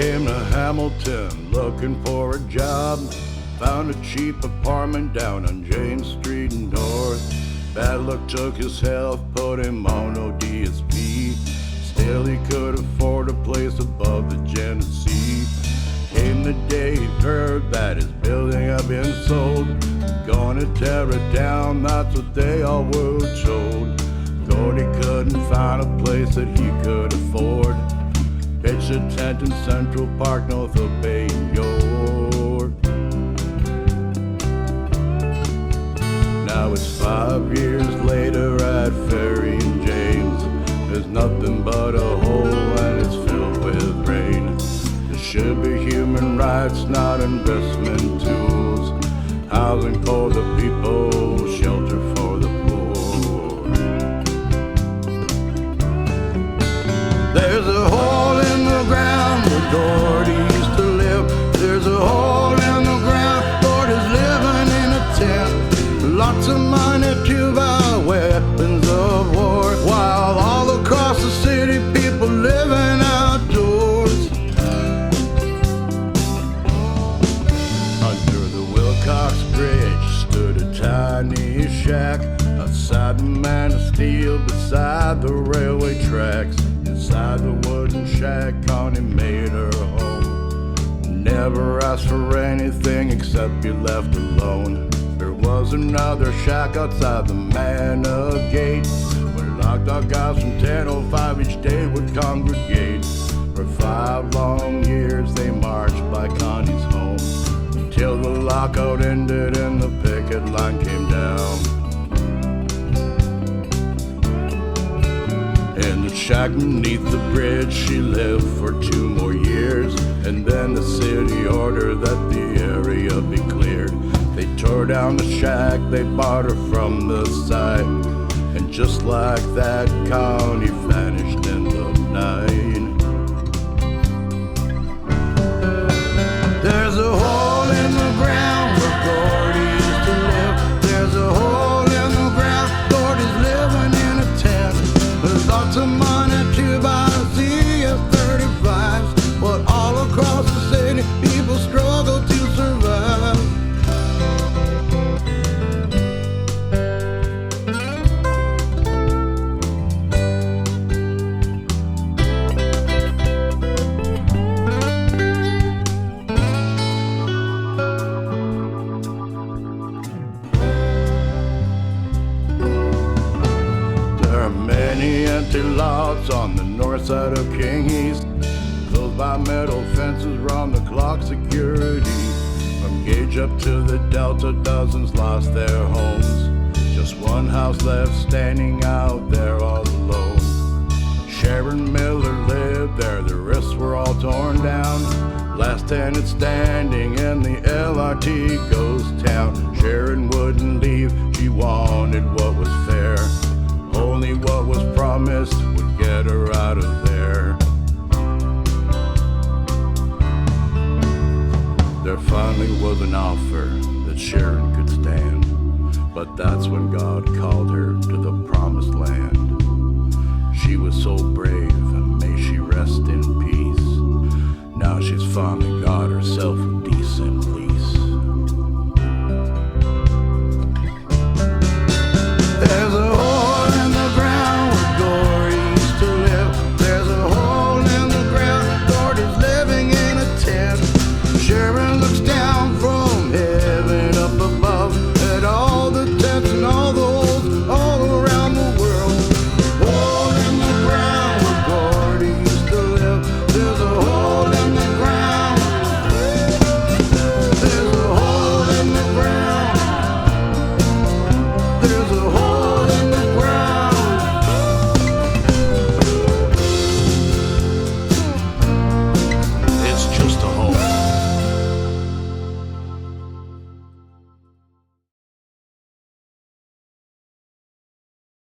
came to Hamilton looking for a job. Found a cheap apartment down on Jane Street North. Bad luck took his health, put him on ODSP. Still he could afford a place above the Genesee. Came the day he heard that his building had been sold. Gonna tear it down, that's what they all were told. Thought he couldn't find a place that he could afford. Pitched a tent in Central Park north of Bay York. Now it's 5 years later at Ferry and James. There's nothing but a hole and it's filled with rain. There should be human rights, not investment tools. Housing for the people, shelter for the poor. There's a hole in the ground where Gord used to live. There's a hole in the ground, Gord is living in a tent. Lots of money to buy weapons of war, while all across the city people living outdoors. Under the Wilcox Bridge stood a tiny shack, outside the Man of Steel beside the railway tracks. Inside the wooden shack, Connie made her home. Never asked for anything except be left alone. There was another shack outside the Manor Gate, where locked out guys from 10:05 each day would congregate. For 5 long years they marched by Connie's home, until the lockout ended and the picket line came down. In the shack beneath the bridge she lived for 2 more years, and then the city ordered that the area be cleared. They tore down the shack, they barred her from the site, and just like that, Connie vanished in the night. There's a hole in the ground where Gord used to live. There's a hole in the ground, Gord is living in a tent. There's lots of money to buy CF-35s, but all across the city people struggle to survive. Empty lots on the north side of King East, closed by metal fences, round the clock security. From Gage up to the Delta, dozens lost their homes. Just one house left standing out there all alone. Sharon Miller lived there, the rest were all torn down. Last tenant standing in the LRT ghost town. Sharon wouldn't leave, she wanted what was fair. Only what was promised would get her out of there. There finally was an offer that Sharon could stand, but that's when God called her to the promised land. She was so brave, and may she rest in peace. Now she's finally got herself a decent lease.